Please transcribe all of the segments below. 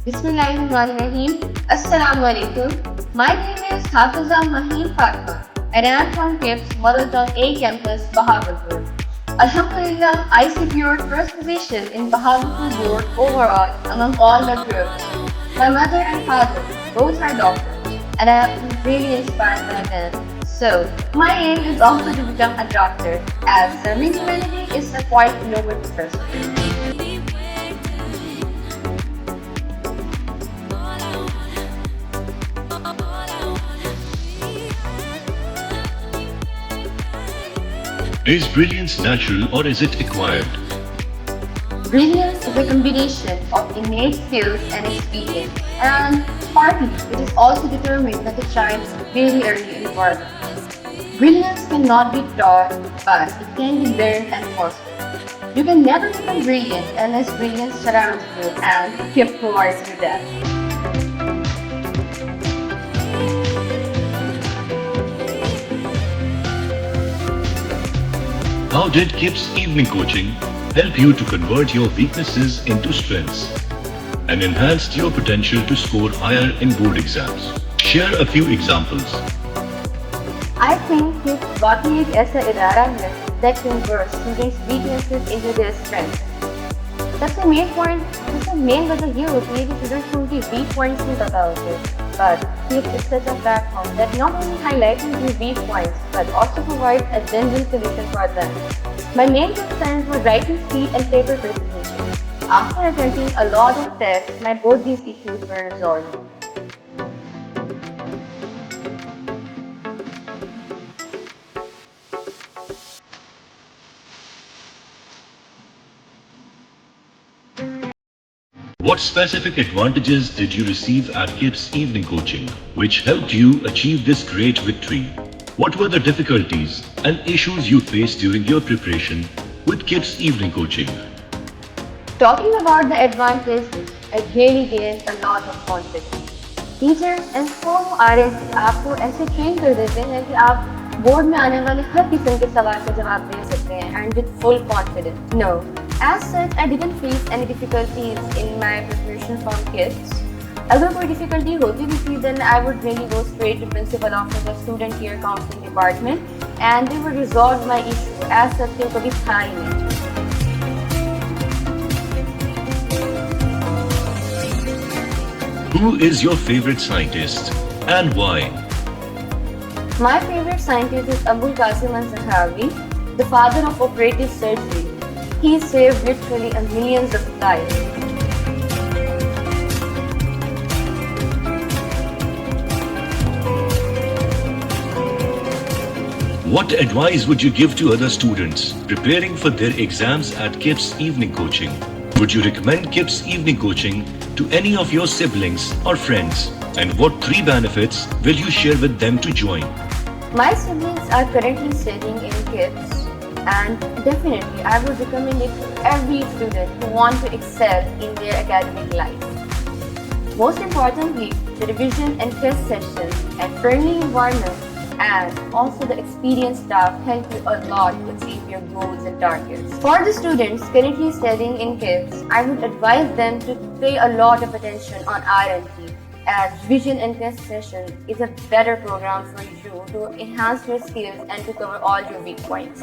Bismillahirrahmanirrahim. Assalamu alaikum. My name is Hafiza Maheen Fatma and I am from KIPS Model Town A campus, Bahawalpur. Alhamdulillah, I secured first position in Bahawalpur board overall among all the groups. My mother and father both are doctors and I have been really inspired by them. So, my aim is also to become a doctor as serving humanity is a quite noble pursuit. Is brilliance natural or is it acquired? Brilliance is a combination of innate skills and experience, and partly it is also determined by the child's very early environment. Brilliance cannot be taught, but it can be learned and fostered. You can never become brilliant unless brilliance surrounds you and KIP provides you that. How did KIPS evening coaching help you to convert your weaknesses into strengths and enhanced your potential to score higher in board exams? Share a few examples. I think KIPS got me एक ऐसा इदारा है that converts students' weaknesses into their strengths. सबसे main वजह ये होती है कि स्टूडेंट्स को उनकी वीक पॉइंट्स नहीं पता होते. But KIPS is such a platform that not only highlights these weak points but also provides a genuine solution for them. My main concerns were writing speed and paper presentation. After attempting a lot of tests, both these issues were resolved. What specific advantages did you receive at KIPS evening coaching which helped you achieve this great victory? What were the difficulties and issues you faced during your preparation with KIPS evening coaching? Talking about the advantages, I really gained a lot of confidence. Teachers and former RS आपको ऐसे train कर देते हैं कि आप board में आने वाले हर किस्म के सवाल का जवाब दे सकते हैं and with full confidence. No, as such, I didn't face any difficulties in my preparation from KIPS. अगर कोई difficulty होती भी थी, then I would really go straight to principal office or student care counseling department and they would resolve my issue. As such, ये कभी था ही नहीं. Who is your favorite scientist and why? My favorite scientist is Abul Qasim al-Zahawi, the father of operative surgery. He saved literally a millions of lives. What advice would you give to other students preparing for their exams at KIPS evening coaching? Would you recommend KIPS evening coaching to any of your siblings or friends? And what 3 benefits will you share with them to join? My siblings are currently studying in KIPS and definitely I would recommend it to every student who want to excel in their academic life. Most importantly, the revision and test sessions and friendly environment and also the experienced staff help you a lot to achieve your goals and targets. For the students currently studying in KIPS, I would advise them to pay a lot of attention on R&T as revision and test session is a better program for you to enhance your skills and to cover all your weak points.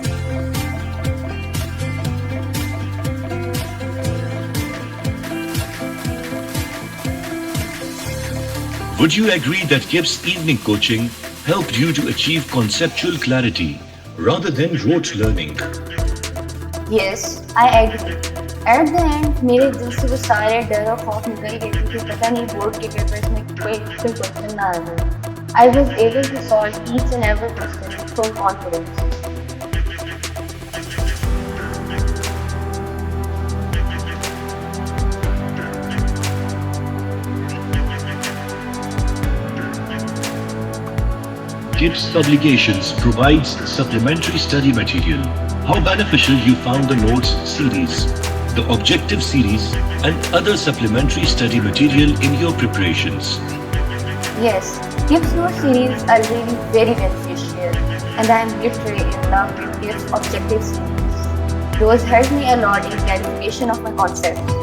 Would you agree that KIPS evening coaching helped you to achieve conceptual clarity rather than rote learning? Yes, I agree. At the end, मेरे दिल से वो सारे डर और खौफ निकल गए थे कि पता नहीं बोर्ड के पेपर्स में कोई मुश्किल क्वेश्चन ना आ जाए. I was able to solve each and every question with full confidence. KIPS Publications provides supplementary study material. How beneficial you found the notes series, the objective series and other supplementary study material in your preparations. Yes, KIPS note series are really very beneficial and I am literally in love with KIPS objective series. Those help me a lot in clarification of my concepts.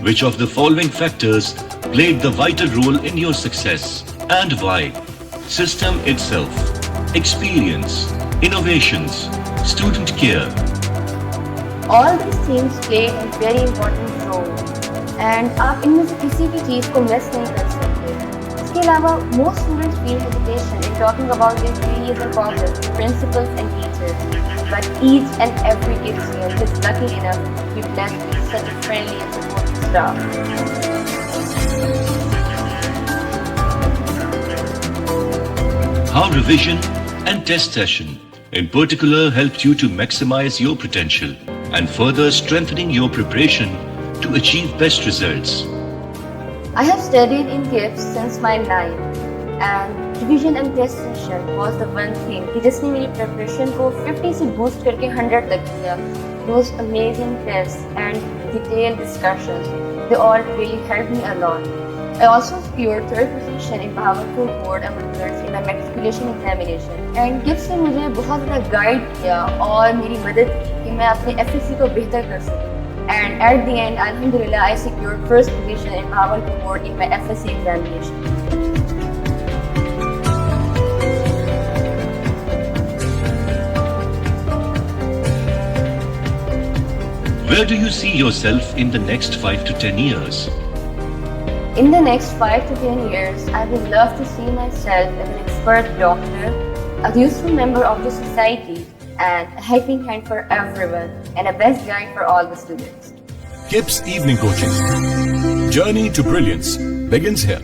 Which of the following factors played the vital role in your success and why? System itself, experience, innovations, student care. All these things play a very important role and आप इनमें से किसी भी चीज़ को miss नहीं कर सकते. इसके अलावा most students feel hesitation in talking about their failures and problems to principals and teachers. But each and every kid here is lucky enough to be blessed with such a friendly and supportive staff. How revision and test session in particular helped you to maximize your potential and further strengthening your preparation to achieve best results? I have studied in GIPS since my 9th and revision and test session was the one thing कि जिसने मेरी preparation को 50 से boost करके 100 तक किया. Those amazing tests and detailed discussions, they all really helped me a lot. I also secured third position in Bahawalpur board results in the matriculation examination. And GIPS ने मुझे बहुत ज़्यादा guide किया और मेरी मदद की कि मैं अपने FSC को बेहतर कर सकूं. And at the end, Alhamdulillah, I secured first position in Bahawalpur board in my FSC examination. Where do you see yourself in the next 5 to 10 years? In the next 5 to 10 years, I would love to see myself as an expert doctor, a useful member of the society, and a helping hand for everyone, and a best guide for all the students. KIPS Evening Coaching. Journey to Brilliance begins here.